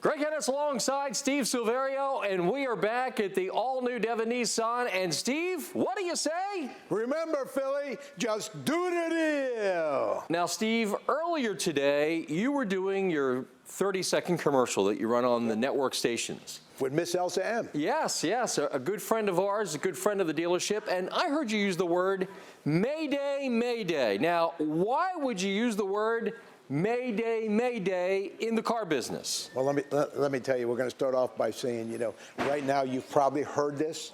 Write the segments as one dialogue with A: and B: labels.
A: Greg Hennis alongside Steve Silverio, and we are back at the all-new Devon Nissan. And Steve, what do you say?
B: Remember, Philly, just do the deal.
A: Now, Steve, earlier today, you were doing your 30-second commercial that you run on the network stations.
B: With Miss Elsa M.
A: Yes, a good friend of ours, a good friend of the dealership, and I heard you use the word Mayday, Mayday. Now, why would you use the word Mayday, Mayday in the car business?
B: Well, let me tell you, we're going to start off by saying, right now you've probably heard this.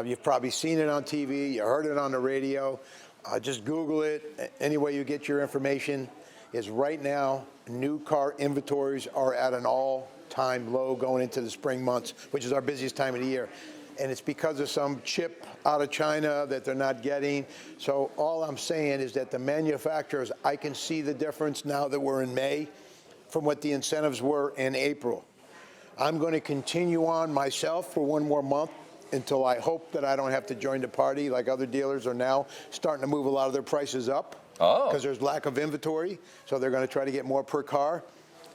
B: You've probably seen it on TV. You heard it on the radio. Just Google it. Any way you get your information is right now, new car inventories are at an all-time low going into the spring months, which is our busiest time of the year. And it's because of some chip out of China that they're not getting. So all I'm saying is that the manufacturers, I can see the difference now that we're in May from what the incentives were in April. I'm going to continue on myself for one more month until I hope that I don't have to join the party like other dealers are now starting to move a lot of their prices up because there's lack of inventory. So they're going to try to get more per car.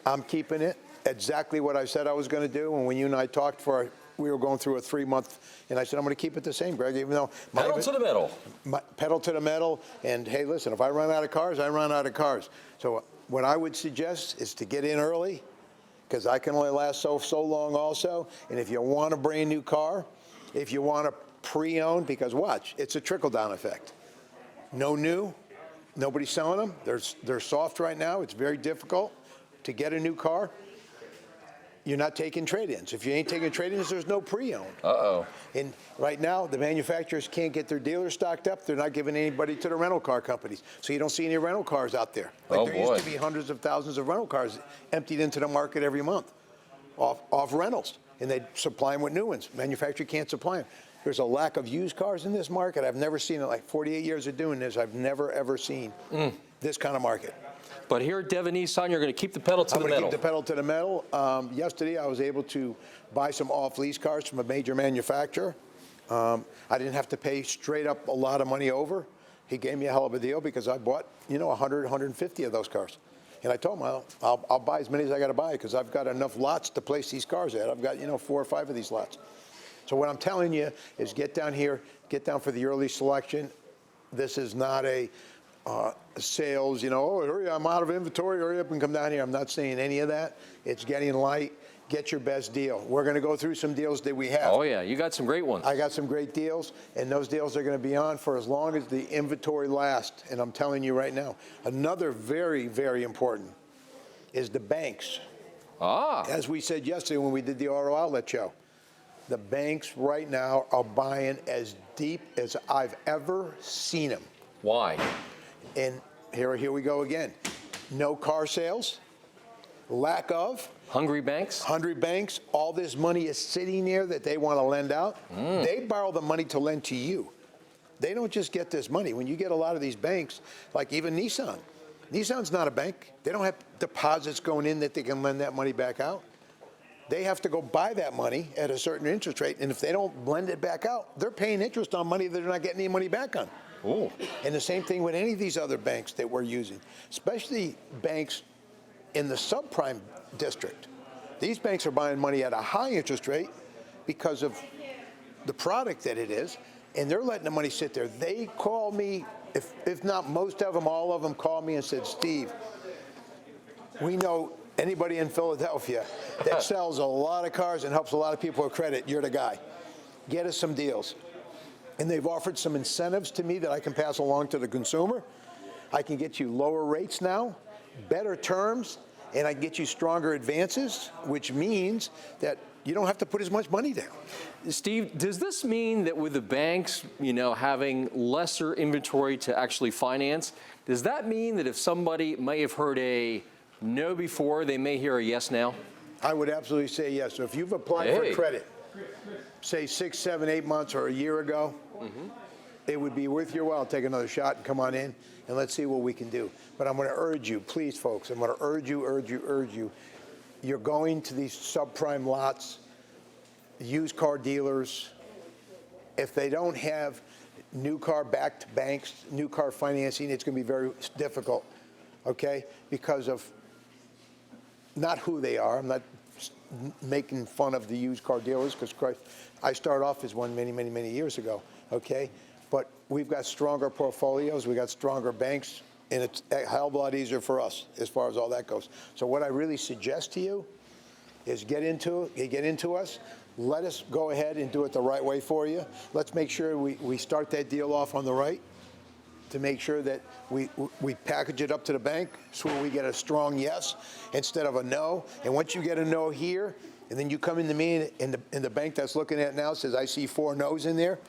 B: I'm keeping it exactly what I said I was going to do. And when you and I talked we were going through a 3-month, and I said, I'm going to keep it the same, Greg, even though...
A: Pedal to the metal.
B: Pedal to the metal, and hey, listen, if I run out of cars, I run out of cars. So what I would suggest is to get in early, because I can only last so long also, and if you want a brand new car, if you want a pre-owned, because watch, it's a trickle-down effect. No new, nobody's selling them. They're soft right now. It's very difficult to get a new car. You're not taking trade-ins. If you ain't taking trade-ins, there's no pre-owned. And right now, the manufacturers can't get their dealers stocked up. They're not giving anybody to the rental car companies. So you don't see any rental cars out there. Like there used to be hundreds of thousands of rental cars emptied into the market every month off rentals. And they supply them with new ones. Manufacturer can't supply them. There's a lack of used cars in this market. I've never seen it. Like 48 years of doing this, I've never, ever seen this kind of market.
A: But here at Devon Nissan, you're going to keep the pedal to the metal.
B: I'm going to keep the pedal to the metal. Yesterday, I was able to buy some off-lease cars from a major manufacturer. I didn't have to pay straight up a lot of money over. He gave me a hell of a deal because I bought, 100, 150 of those cars. And I told him, I'll buy as many as I got to buy because I've got enough lots to place these cars at. I've got, 4 or 5 of these lots. So what I'm telling you is get down here, get down for the early selection. This is not a sales, hurry, I'm out of inventory, hurry up and come down here. I'm not saying any of that. It's getting light. Get your best deal. We're going to go through some deals that we have.
A: Oh, yeah. You got some great ones.
B: I got some great deals, and those deals are going to be on for as long as the inventory lasts. And I'm telling you right now, another very, very important is the banks. As we said yesterday when we did the auto outlet show, the banks right now are buying as deep as I've ever seen them.
A: Why?
B: And here we go again. No car sales, lack of.
A: Hungry banks?
B: Hungry banks. All this money is sitting there that they want to lend out. They borrow the money to lend to you. They don't just get this money. When you get a lot of these banks, like even Nissan. Nissan's not a bank. They don't have deposits going in that they can lend that money back out. They have to go buy that money at a certain interest rate, and if they don't lend it back out, they're paying interest on money that they're not getting any money back on. And the same thing with any of these other banks that we're using, especially banks in the subprime district. These banks are buying money at a high interest rate because of the product that it is, and they're letting the money sit there. They call me, if not most of them, all of them call me and said, Steve, we know anybody in Philadelphia that sells a lot of cars and helps a lot of people with credit, you're the guy. Get us some deals. And they've offered some incentives to me that I can pass along to the consumer. I can get you lower rates now, better terms, and I can get you stronger advances, which means that you don't have to put as much money down.
A: Steve, does this mean that with the banks, having lesser inventory to actually finance, does that mean that if somebody may have heard a no before, they may hear a yes now?
B: I would absolutely say yes. So if you've applied for credit, say 6, 7, 8 months or a year ago, it would be worth your while. Take another shot and come on in, and let's see what we can do. But I'm going to urge you, please, folks, I'm going to urge you. You're going to these subprime lots, used car dealers. If they don't have new car backed banks, new car financing, it's going to be very difficult, okay, because of not who they are. I'm not making fun of the used car dealers, because I started off as one many years ago, okay? But we've got stronger portfolios, we got stronger banks, and it's a hell of a lot easier for us as far as all that goes. So what I really suggest to you is get into us. Let us go ahead and do it the right way for you. Let's make sure we start that deal off on the right, to make sure that we package it up to the bank so we get a strong yes instead of a no. And once you get a no here, and then you come into me and the bank that's looking at it now says, I see 4 no's in there.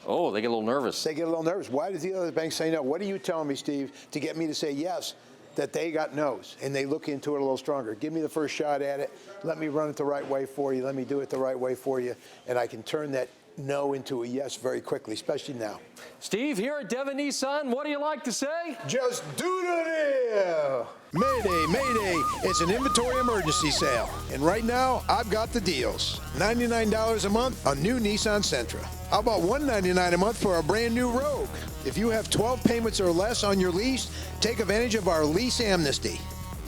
A: Oh, they get a little nervous.
B: They get a little nervous. Why does the other bank say no? What are you telling me, Steve, to get me to say yes, that they got no's, and they look into it a little stronger? Give me the first shot at it. Let me run it the right way for you. Let me do it the right way for you, and I can turn that no into a yes very quickly, especially now.
A: Steve, here at Devon Nissan, what do you like to say?
B: Just do the deal. Mayday, Mayday, it's an inventory emergency sale. And right now, I've got the deals. $99 a month on new Nissan Sentra. How about $199 a month for a brand new Rogue? If you have 12 payments or less on your lease, take advantage of our lease amnesty.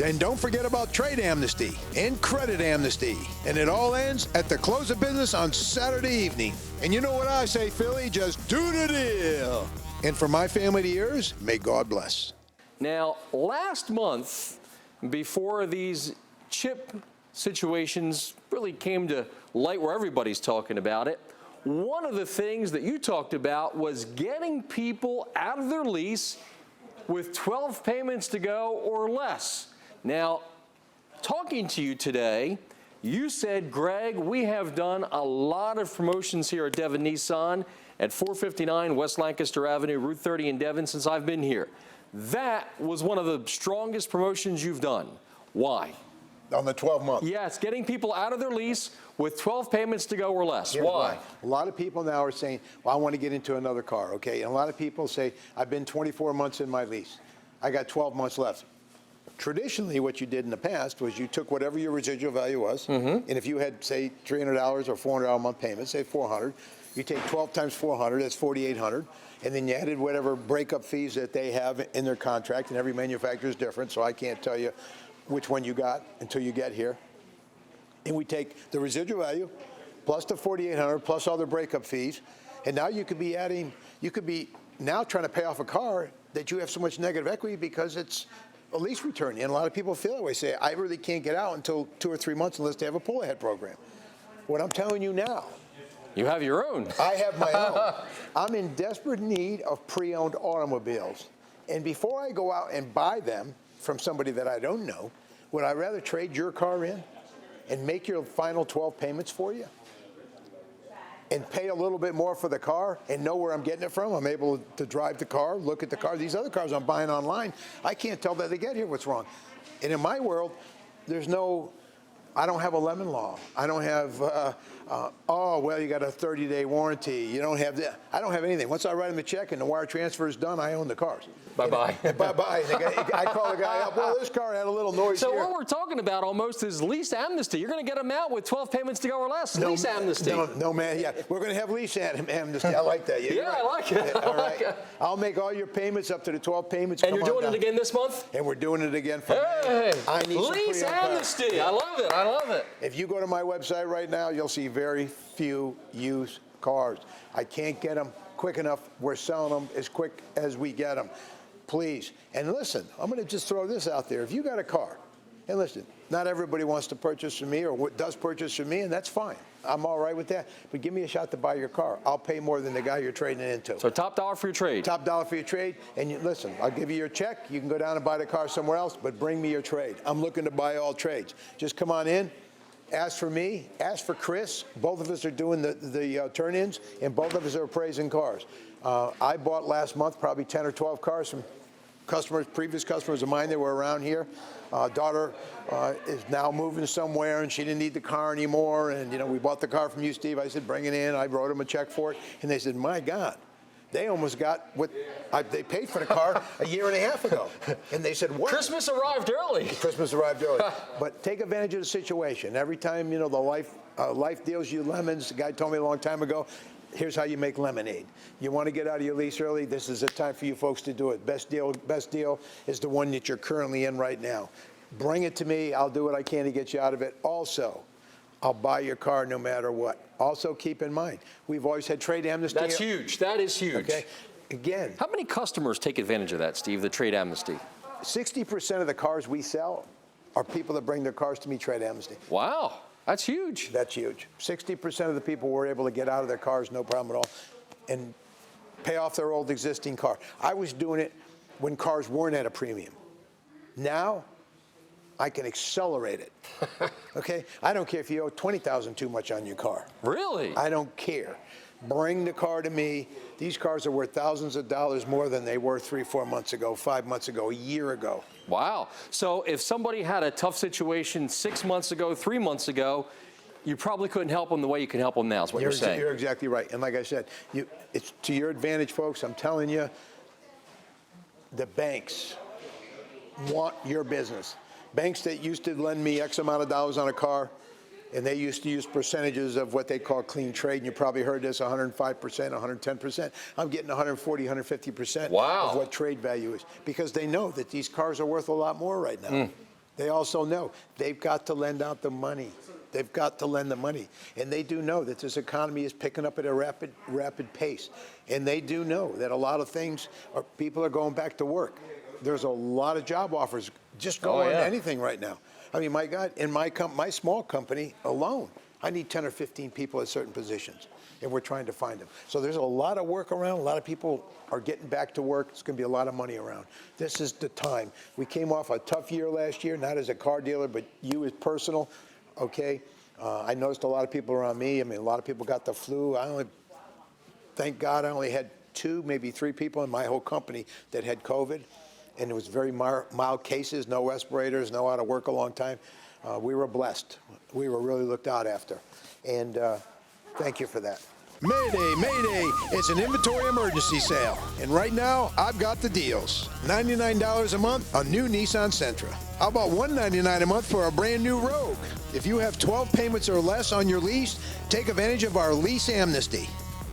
B: And don't forget about trade amnesty and credit amnesty. And it all ends at the close of business on Saturday evening. And you know what I say, Philly? Just do the deal. And for my family to yours, may God bless.
A: Now, last month, before these chip situations really came to light where everybody's talking about it, one of the things that you talked about was getting people out of their lease with 12 payments to go or less. Now, talking to you today, you said, Greg, we have done a lot of promotions here at Devon Nissan at 459 West Lancaster Avenue, Route 30 in Devon since I've been here. That was one of the strongest promotions you've done. Why?
B: On the 12 months.
A: Yes, getting people out of their lease with 12 payments to go or less.
B: Here's
A: Why?
B: A lot of people now are saying, well, I want to get into another car, okay? And a lot of people say, I've been 24 months in my lease. I got 12 months left. Traditionally, what you did in the past was you took whatever your residual value was, and if you had, say, $300 or $400 a month payment, say $400, you take 12 times 400, that's $4,800, and then you added whatever breakup fees that they have in their contract, and every manufacturer is different, so I can't tell you which one you got until you get here. And we take the residual value plus the $4,800 plus all the breakup fees, and now you could be now trying to pay off a car that you have so much negative equity because it's a lease return. And a lot of people feel that way, say, I really can't get out until 2 or 3 months unless they have a pull-ahead program. What I'm telling you now,
A: You have your own.
B: I have my own. I'm in desperate need of pre-owned automobiles. And before I go out and buy them from somebody that I don't know, would I rather trade your car in and make your final 12 payments for you and pay a little bit more for the car and know where I'm getting it from? I'm able to drive the car, look at the car. These other cars I'm buying online, I can't tell that they get here what's wrong. And in my world, I don't have a lemon law. I don't have, oh, well, you got a 30-day warranty. You don't have that. I don't have anything. Once I write them a check and the wire transfer is done, I own the cars.
A: Bye-bye.
B: Bye-bye. I call the guy up, well, this car had a little noise
A: So
B: here.
A: what we're talking about almost is lease amnesty. You're going to get them out with 12 payments to go or less. Lease amnesty.
B: No, man. Yeah, we're going to have lease amnesty. I like that.
A: Yeah,
B: right.
A: I like it.
B: Yeah, all right. I'll make all your payments up to the 12 payments.
A: And you're doing it again this month?
B: And we're doing it again for
A: Hey,
B: I need some
A: lease
B: pre-owned cars.
A: amnesty. I love it. I love it.
B: If you go to my website right now, you'll see very few used cars. I can't get them quick enough. We're selling them as quick as we get them. Please. And listen, I'm going to just throw this out there. If you got a car, and listen, not everybody wants to purchase from me or does purchase from me, and that's fine. I'm all right with that. But give me a shot to buy your car. I'll pay more than the guy you're trading it into.
A: So top dollar for your trade.
B: Top dollar for your trade. And listen, I'll give you your check. You can go down and buy the car somewhere else, but bring me your trade. I'm looking to buy all trades. Just come on in. Ask for me, ask for Chris. Both of us are doing the turn-ins, and both of us are appraising cars. I bought last month probably 10 or 12 cars from previous customers of mine that were around here. Daughter is now moving somewhere, and she didn't need the car anymore. And, we bought the car from you, Steve. I said, bring it in. I wrote them a check for it. And they said, my God. They almost got what they paid for the car a year and a half ago. And they said, what?
A: Christmas arrived early.
B: Christmas arrived early. But take advantage of the situation. Every time, the life deals you lemons. The guy told me a long time ago, here's how you make lemonade. You want to get out of your lease early? This is the time for you folks to do it. Best deal is the one that you're currently in right now. Bring it to me. I'll do what I can to get you out of it. Also, I'll buy your car no matter what. Also, keep in mind, we've always had trade amnesty.
A: That's huge. That is huge.
B: Okay. Again,
A: How many customers take advantage of that, Steve, the trade amnesty?
B: 60% of the cars we sell are people that bring their cars to me trade amnesty.
A: Wow, that's huge.
B: That's huge. 60% of the people were able to get out of their cars, no problem at all, and pay off their old existing car. I was doing it when cars weren't at a premium. Now, I can accelerate it. Okay? I don't care if you owe $20,000 too much on your car.
A: Really?
B: I don't care. Bring the car to me. These cars are worth thousands of dollars more than they were 3, 4 months ago, 5 months ago, a year ago.
A: Wow. So if somebody had a tough situation 6 months ago, 3 months ago, you probably couldn't help them the way you can help them now, is what you're saying.
B: You're exactly right. And like I said, it's to your advantage, folks. I'm telling you, the banks want your business. Banks that used to lend me X amount of dollars on a car, and they used to use percentages of what they call clean trade, and you probably heard this, 105%, 110%. I'm getting 140, 150%
A: Wow.
B: of what trade value is, because they know that these cars are worth a lot more right now. They also know they've got to lend out the money. They've got to lend the money. And they do know that this economy is picking up at a rapid pace. And they do know that a lot of things, people are going back to work. There's a lot of job offers just going on anything right now. I mean, my God, in my small company alone, I need 10 or 15 people at certain positions, and we're trying to find them. So there's a lot of work around. A lot of people are getting back to work. It's going to be a lot of money around. This is the time. We came off a tough year last year, not as a car dealer, but you as personal, okay? I noticed a lot of people around me. I mean, a lot of people got the flu. Thank God, I only had 2, maybe 3 people in my whole company that had COVID. And it was very mild cases, no respirators, no out of work a long time. We were blessed. We were really looked out after. And thank you for that. Mayday, Mayday, it's an inventory emergency sale. And right now, I've got the deals. $99 a month on new Nissan Sentra. How about $199 a month for a brand new Rogue? If you have 12 payments or less on your lease, take advantage of our lease amnesty.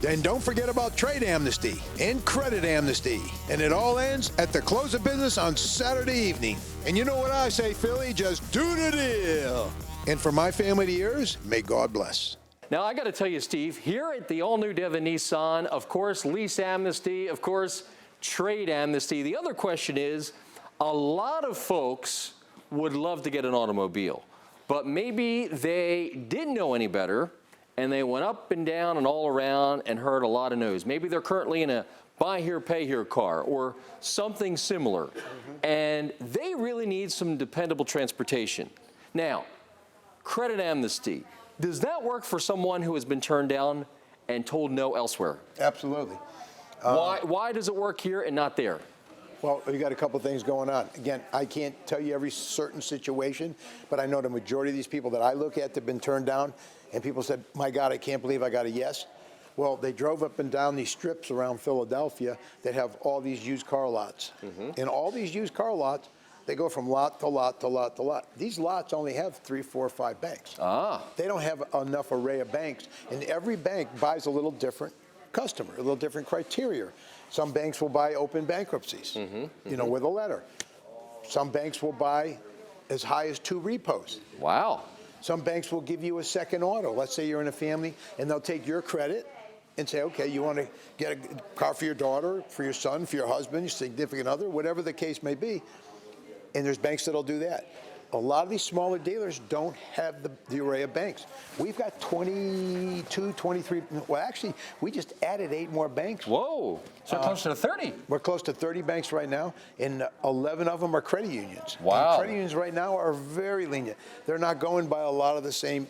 B: And don't forget about trade amnesty and credit amnesty. And it all ends at the close of business on Saturday evening. And you know what I say, Philly? Just do the deal. And from my family to yours, may God bless.
A: Now, I got to tell you, Steve, here at the all-new Devon Nissan, of course, lease amnesty, of course, trade amnesty. The other question is, a lot of folks would love to get an automobile, but maybe they didn't know any better, and they went up and down and all around and heard a lot of no's. Maybe they're currently in a buy here, pay here car or something similar, and they really need some dependable transportation. Now, credit amnesty, does that work for someone who has been turned down and told no elsewhere?
B: Absolutely.
A: Why does it work here and not there?
B: Well, we got a couple things going on. Again, I can't tell you every certain situation, but I know the majority of these people that I look at that have been turned down, and people said, my God, I can't believe I got a yes. Well, they drove up and down these strips around Philadelphia that have all these used car lots. And all these used car lots, they go from lot to lot to lot to lot. These lots only have 3, 4, 5 banks. They don't have enough array of banks. And every bank buys a little different customer, a little different criteria. Some banks will buy open bankruptcies, you know, with a letter. Some banks will buy as high as 2 repos.
A: Wow.
B: Some banks will give you a second auto. Let's say you're in a family, and they'll take your credit and say, okay, you want to get a car for your daughter, for your son, for your husband, your significant other, whatever the case may be. And there's banks that'll do that. A lot of these smaller dealers don't have the array of banks. We've got 22, 23. Well, actually, we just added 8 more banks.
A: Whoa, so close to 30.
B: We're close to 30 banks right now, and 11 of them are credit unions.
A: Wow.
B: And credit unions right now are very lenient. They're not going by a lot of the same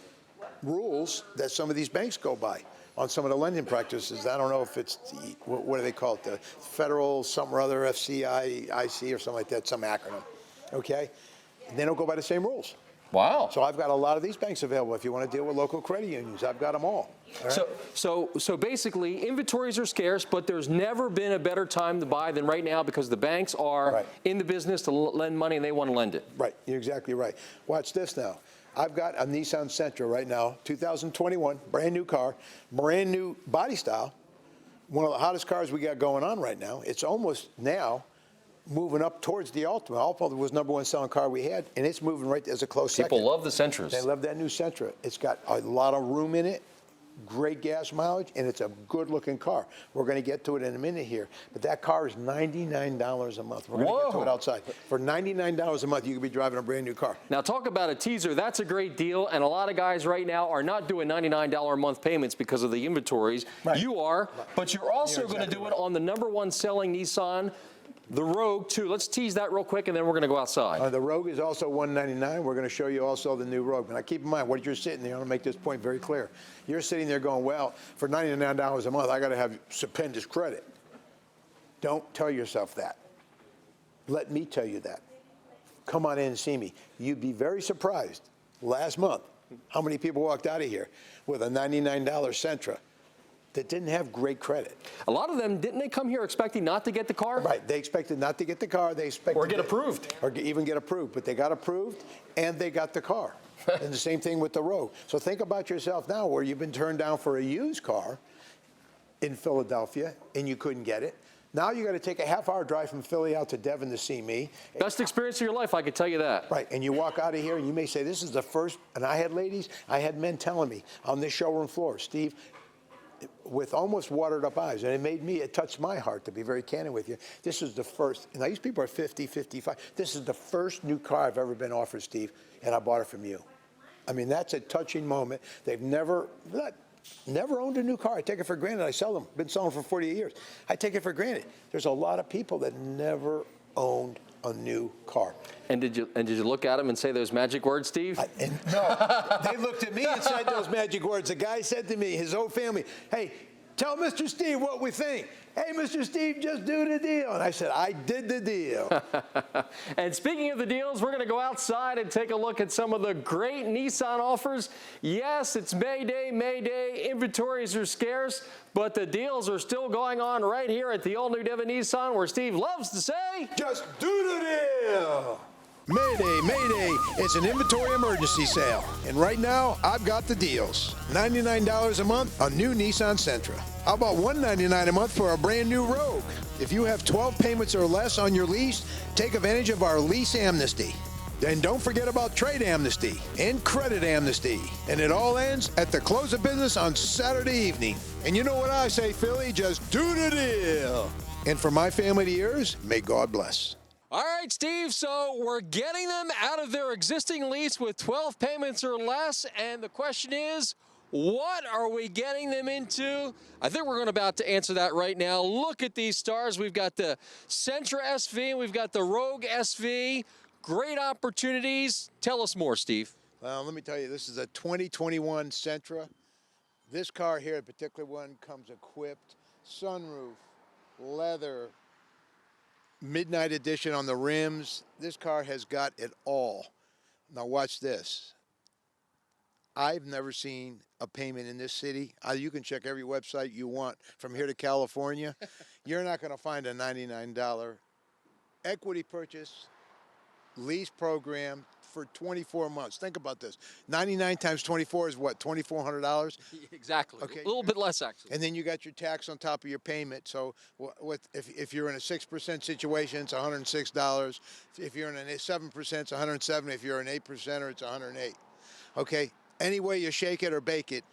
B: rules that some of these banks go by on some of the lending practices. I don't know if it's, what do they call it, the Federal something or other, FCIC or something like that, some acronym, okay? They don't go by the same rules.
A: Wow.
B: So I've got a lot of these banks available. If you want to deal with local credit unions, I've got them all. Right?
A: So basically, inventories are scarce, but there's never been a better time to buy than right now because the banks are in the business to lend money and they want to lend it.
B: Right. You're exactly right. Watch this now. I've got a Nissan Sentra right now, 2021, brand new car, brand new body style, one of the hottest cars we got going on right now. It's almost now moving up towards the Ultimate. Ultimate was #1 selling car we had, and it's moving right as a close
A: People
B: second.
A: love the Sentras.
B: They love that new Sentra. It's got a lot of room in it, great gas mileage, and it's a good-looking car. We're going to get to it in a minute here, but that car is $99 a month. We're going to get to it outside. For $99 a month, you could be driving a brand new car.
A: Now, talk about a teaser. That's a great deal, and a lot of guys right now are not doing $99 a month payments because of the inventories.
B: Right.
A: You are, but you're also
B: You're
A: going to
B: exactly
A: do it on the #1 selling Nissan, the Rogue, too. Let's tease that real quick, and then we're going to go outside.
B: The Rogue is also $199. We're going to show you also the new Rogue. But now keep in mind, what you're sitting there, I want to make this point very clear. You're sitting there going, well, for $99 a month, I got to have stupendous credit. Don't tell yourself that. Let me tell you that. Come on in and see me. You'd be very surprised last month how many people walked out of here with a $99 Sentra that didn't have great credit.
A: A lot of them, didn't they come here expecting not to get the car?
B: Right. They expected not to get the car. They expected
A: Or get approved.
B: Or even get approved. But they got approved, and they got the car. And the same thing with the Rogue. So think about yourself now where you've been turned down for a used car in Philadelphia, and you couldn't get it. Now you got to take a half-hour drive from Philly out to Devon to see me.
A: Best experience of your life, I could tell you that.
B: Right, and you walk out of here, and you may say, this is the first, and I had men telling me on this showroom floor, Steve, with almost watered up eyes, and it touched my heart, to be very candid with you. This is the first, and these people are 50, 55. This is the first new car I've ever been offered, Steve, and I bought it from you. I mean, that's a touching moment. They've never owned a new car. I take it for granted. I sell them. Been selling for 48 years. I take it for granted. There's a lot of people that never owned a new car.
A: And did you look at them and say those magic words, Steve?
B: No, they looked at me and said those magic words. The guy said to me, his whole family, hey, tell Mr. Steve what we think. Hey, Mr. Steve, just do the deal. And I said, I did the deal.
A: And speaking of the deals, we're going to go outside and take a look at some of the great Nissan offers. Yes, it's May Day. Inventories are scarce, but the deals are still going on right here at the all-new Devon Nissan, where Steve loves to say,
B: just do the deal. Mayday, it's an inventory emergency sale. And right now, I've got the deals. $99 a month, a new Nissan Sentra. How about $199 a month for a brand new Rogue? If you have 12 payments or less on your lease, take advantage of our lease amnesty. Then don't forget about trade amnesty and credit amnesty. And it all ends at the close of business on Saturday evening. And you know what I say, Philly? Just do the deal. And from my family to yours, may God bless.
A: all right, Steve, so we're getting them out of their existing lease with 12 payments or less, and the question is, what are we getting them into? I think we're about to answer that right now. Look at these stars. We've got the Sentra SV, and we've got the Rogue SV. Great opportunities. Tell us more, Steve.
B: Well, let me tell you, this is a 2021 Sentra. This car here, a particular one, comes equipped, sunroof, leather, midnight edition on the rims. This car has got it all. Now watch this. I've never seen a payment in this city. You can check every website you want from here to California. You're not going to find a $99 equity purchase lease program for 24 months. Think about this. 99 times 24 is what, $2,400?
A: Exactly.
B: Okay.
A: A little bit less, actually.
B: And then you got your tax on top of your payment. So if you're in a 6% situation, it's $106. If you're in a 7%, it's $107. If you're an 8%, it's $108. Okay. Any way you shake it or bake it,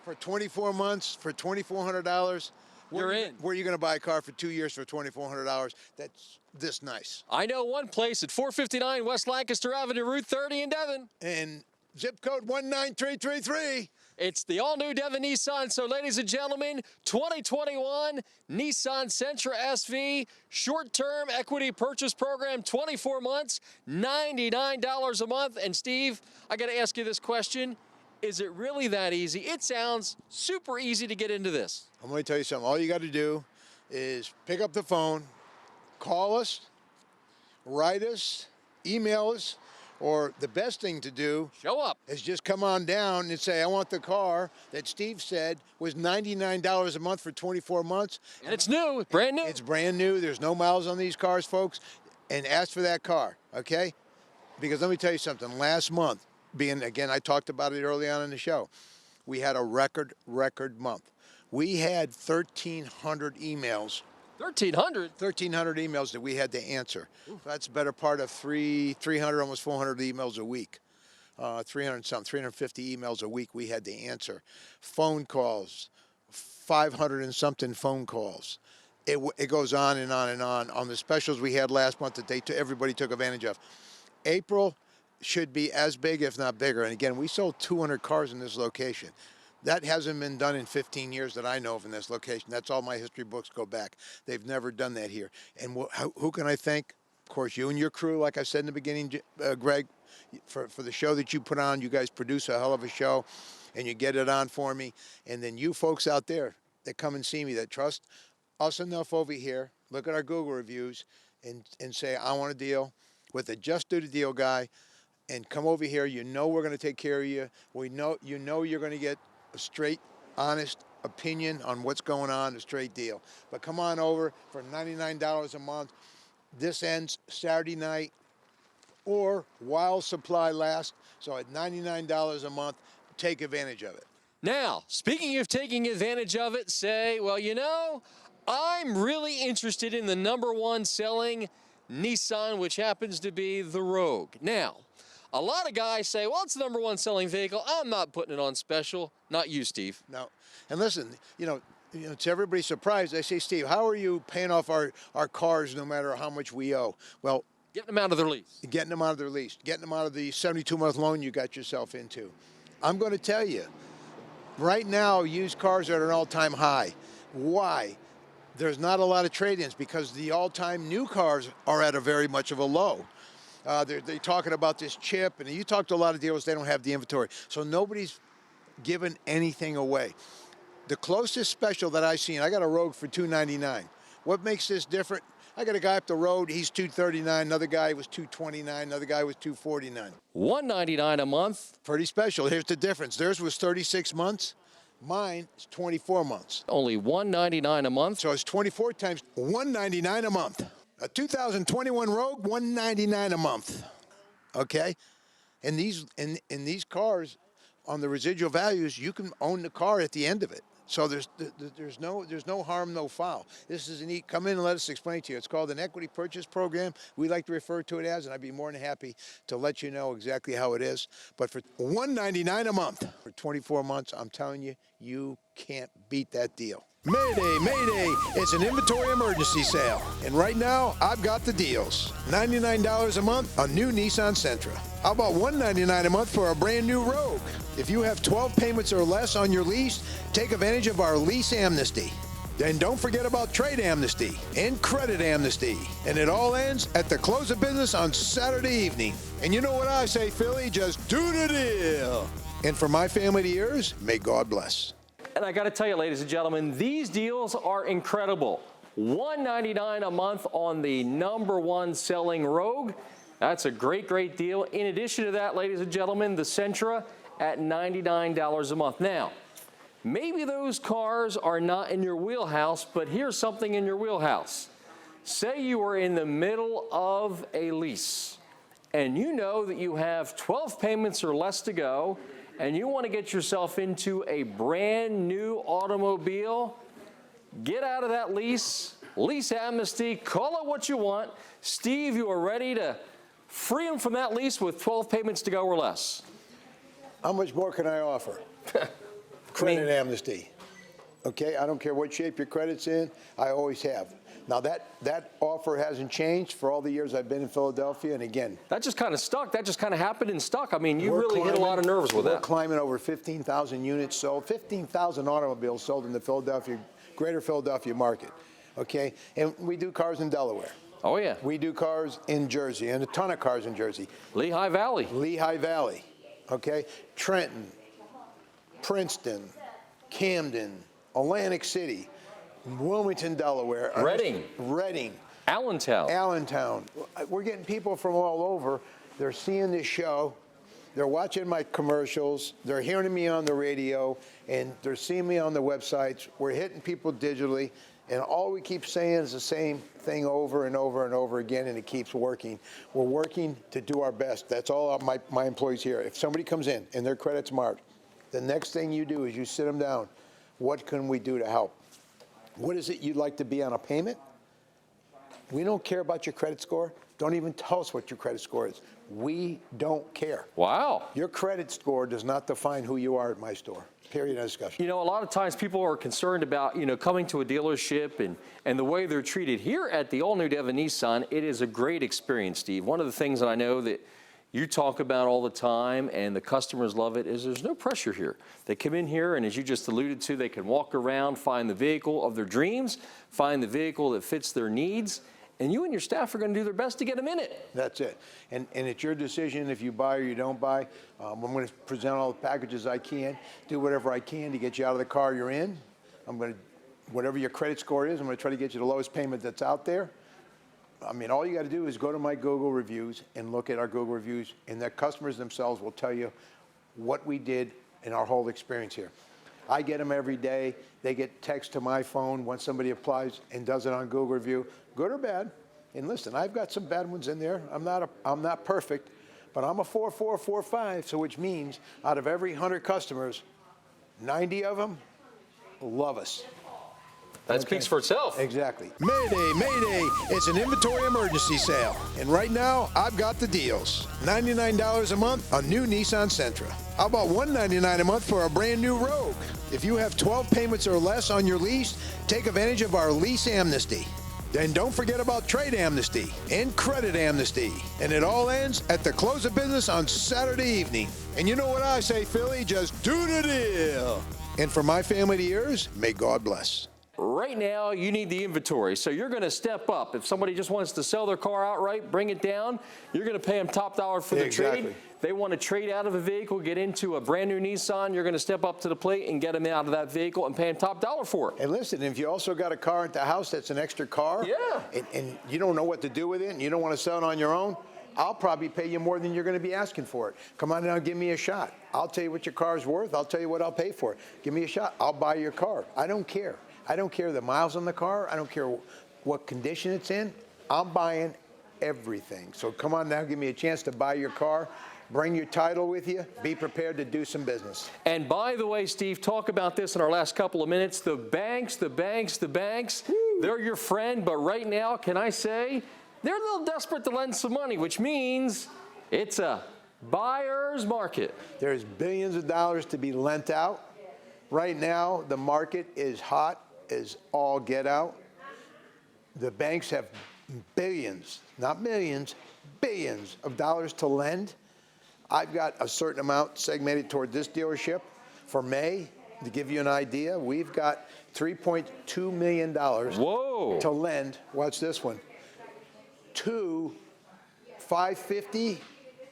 B: for 24 months, for $2,400,
A: you're in.
B: Where are you going to buy a car for 2 years for $2,400 that's this nice?
A: I know one place at 459 West Lancaster Avenue, Route 30 in Devon.
B: And zip code 19333.
A: It's the all-new Devon Nissan. So, ladies and gentlemen, 2021 Nissan Sentra SV, short-term equity purchase program, 24 months, $99 a month. And, Steve, I got to ask you this question. Is it really that easy? It sounds super easy to get into this.
B: I'm going to tell you something. All you got to do is pick up the phone, call us, write us, email us, or the best thing to do
A: show up
B: is just come on down and say, I want the car that Steve said was $99 a month for 24 months.
A: And it's new, brand new.
B: It's brand new. There's no miles on these cars, folks. And ask for that car, okay? Because let me tell you something. Last month, again, I talked about it early on in the show, we had a record month. We had 1,300 emails
A: 1,300?
B: 1,300 emails that we had to answer. So that's a better part of 300, almost 400 emails a week. 300 something, 350 emails a week we had to answer. Phone calls, 500 and something phone calls. It goes on and on and on the specials we had last month that everybody took advantage of. April should be as big, if not bigger. And again, we sold 200 cars in this location. That hasn't been done in 15 years that I know of in this location. That's all my history books go back. They've never done that here. And who can I thank? Of course, you and your crew, like I said in the beginning, Greg, for the show that you put on. You guys produce a hell of a show, and you get it on for me. And then you folks out there that come and see me, that trust us enough over here, look at our Google reviews, and say, I want a deal with a Just Do the Deal guy, and come over here. You know we're going to take care of you. You know you're going to get a straight, honest opinion on what's going on, a straight deal. But come on over for $99 a month. This ends Saturday night or while supply lasts. So at $99 a month, take advantage of it.
A: Now, speaking of taking advantage of it, say, well, you know, I'm really interested in the #1 selling Nissan, which happens to be the Rogue. Now, a lot of guys say, well, it's the #1 selling vehicle. I'm not putting it on special. Not you, Steve.
B: No. And listen, you know, to everybody's surprise, I say, Steve, how are you paying off our cars no matter how much we owe? Well,
A: getting them out of their lease.
B: Getting them out of their lease. Getting them out of the 72-month loan you got yourself into. I'm going to tell you, right now, used cars are at an all-time high. Why? There's not a lot of trade-ins because the all-time new cars are at a very much of a low. They're talking about this chip, and you talk to a lot of dealers, they don't have the inventory. So nobody's giving anything away. The closest special that I've seen, I got a Rogue for $299. What makes this different? I got a guy up the road, he's $239, another guy was $229, another guy was $249.
A: $199 a month.
B: Pretty special. Here's the difference. Theirs was 36 months. Mine is 24 months.
A: Only $199 a month.
B: So it's 24 times $199 a month. A 2021 Rogue, $199 a month. Okay? And these cars, on the residual values, you can own the car at the end of it. So there's no harm, no foul. This is a neat. Come in and let us explain to you. It's called an equity purchase program. We like to refer to it as, and I'd be more than happy to let you know exactly how it is. But for $199 a month for 24 months, I'm telling you, you can't beat that deal. Mayday, Mayday, it's an inventory emergency sale. And right now, I've got the deals. $99 a month, a new Nissan Sentra. How about $199 a month for a brand new Rogue? If you have 12 payments or less on your lease, take advantage of our lease amnesty. And don't forget about trade amnesty and credit amnesty. And it all ends at the close of business on Saturday evening. And you know what I say, Philly? Just do the deal. And for my family to yours, may God bless.
A: And I got to tell you, ladies and gentlemen, these deals are incredible. $199 a month on the #1 selling Rogue. That's a great, great deal. In addition to that, ladies and gentlemen, the Sentra at $99 a month. Now, maybe those cars are not in your wheelhouse, but here's something in your wheelhouse. Say you are in the middle of a lease, and you know that you have 12 payments or less to go, and you want to get yourself into a brand new automobile. Get out of that lease amnesty, call it what you want. Steve, you are ready to free them from that lease with 12 payments to go or less.
B: How much more can I offer? Credit amnesty. Okay, I don't care what shape your credit's in, I always have. Now that offer hasn't changed for all the years I've been in Philadelphia, and again.
A: That just kind of stuck. That just kind of happened and stuck. I mean, you really hit a lot of nerves with that.
B: We're climbing over 15,000 units sold, 15,000 automobiles sold in the greater Philadelphia market. Okay, and we do cars in Delaware.
A: Oh yeah.
B: We do cars in Jersey, and a ton of cars in Jersey.
A: Lehigh Valley.
B: Lehigh Valley. Okay, Trenton, Princeton, Camden, Atlantic City, Wilmington, Delaware. Reading. Allentown. We're getting people from all over. They're seeing this show. They're watching my commercials. They're hearing me on the radio, and they're seeing me on the websites. We're hitting people digitally, and all we keep saying is the same thing over and over and over again, and it keeps working. We're working to do our best. That's all my employees here. If somebody comes in and their credit's marked, the next thing you do is you sit them down. What can we do to help? What is it you'd like to be on a payment? We don't care about your credit score. Don't even tell us what your credit score is. We don't care.
A: Wow.
B: Your credit score does not define who you are at my store. Period of discussion.
A: You know, a lot of times people are concerned about, coming to a dealership and the way they're treated. Here at the all-new Devon Nissan, it is a great experience, Steve. One of the things that I know that you talk about all the time and the customers love it is there's no pressure here. They come in here and, as you just alluded to, they can walk around, find the vehicle of their dreams, find the vehicle that fits their needs, and you and your staff are going to do their best to get them in it.
B: That's it. And it's your decision if you buy or you don't buy. I'm going to present all the packages I can, do whatever I can to get you out of the car you're in. Whatever your credit score is, I'm going to try to get you the lowest payment that's out there. I mean, all you got to do is go to my Google reviews and look at our Google reviews, and the customers themselves will tell you what we did in our whole experience here. I get them every day. They get text to my phone when somebody applies and does it on Google review, good or bad. And listen, I've got some bad ones in there. I'm not perfect, but I'm a 4.4, 4.5, so which means out of every 100 customers, 90 of them love us.
A: That speaks for itself.
B: Exactly. Mayday, Mayday. It's an inventory emergency sale. And right now, I've got the deals. $99 a month on new Nissan Sentra. How about $199 a month for a brand new Rogue? If you have 12 payments or less on your lease, take advantage of our lease amnesty. Then don't forget about trade amnesty and credit amnesty. And it all ends at the close of business on Saturday evening. And you know what I say, Philly? Just do the deal. And from my family to yours, may God bless.
A: Right now, you need the inventory, so you're going to step up. If somebody just wants to sell their car outright, bring it down, you're going to pay them top dollar for the trade. They want to trade out of a vehicle, get into a brand new Nissan, you're going to step up to the plate and get them out of that vehicle and pay them top dollar for it.
B: And listen, if you also got a car at the house that's an extra car, and you don't know what to do with it, and you don't want to sell it on your own, I'll probably pay you more than you're going to be asking for it. Come on down, give me a shot. I'll tell you what your car's worth. I'll tell you what I'll pay for it. Give me a shot. I'll buy your car. I don't care. I don't care the miles on the car. I don't care what condition it's in. I'm buying everything. So come on now, give me a chance to buy your car. Bring your title with you. Be prepared to do some business.
A: And by the way, Steve, talk about this in our last couple of minutes. The banks, they're your friend. But right now, can I say, they're a little desperate to lend some money, which means it's a buyer's market.
B: There's billions of dollars to be lent out. Right now, the market is hot as all get out. The banks have billions, not millions, billions of dollars to lend. I've got a certain amount segmented toward this dealership. For May, to give you an idea, we've got $3.2 million to lend. Watch this one. To 550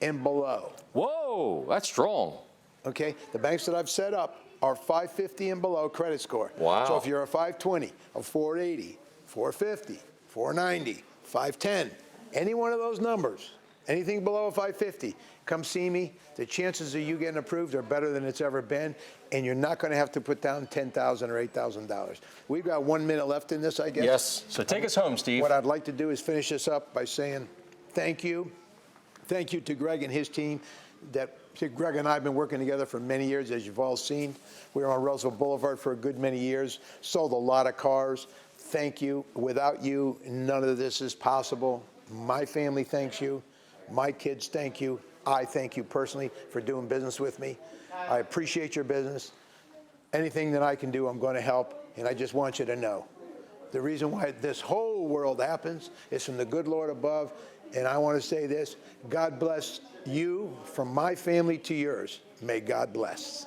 B: and below.
A: Whoa, that's strong.
B: Okay, the banks that I've set up are 550 and below credit score.
A: Wow.
B: So if you're a 520, a 480, 450, 490, 510, any one of those numbers, anything below a 550, come see me. The chances of you getting approved are better than it's ever been, and you're not going to have to put down $10,000 or $8,000. We've got 1 minute left in this, I guess.
A: Yes, so take us home, Steve.
B: What I'd like to do is finish this up by saying thank you. Thank you to Greg and his team. Greg and I have been working together for many years, as you've all seen. We were on Roosevelt Boulevard for a good many years, sold a lot of cars. Thank you. Without you, none of this is possible. My family thanks you. My kids thank you. I thank you personally for doing business with me. I appreciate your business. Anything that I can do, I'm going to help, and I just want you to know. The reason why this whole world happens is from the good Lord above, and I want to say this, God bless you from my family to yours. May God bless.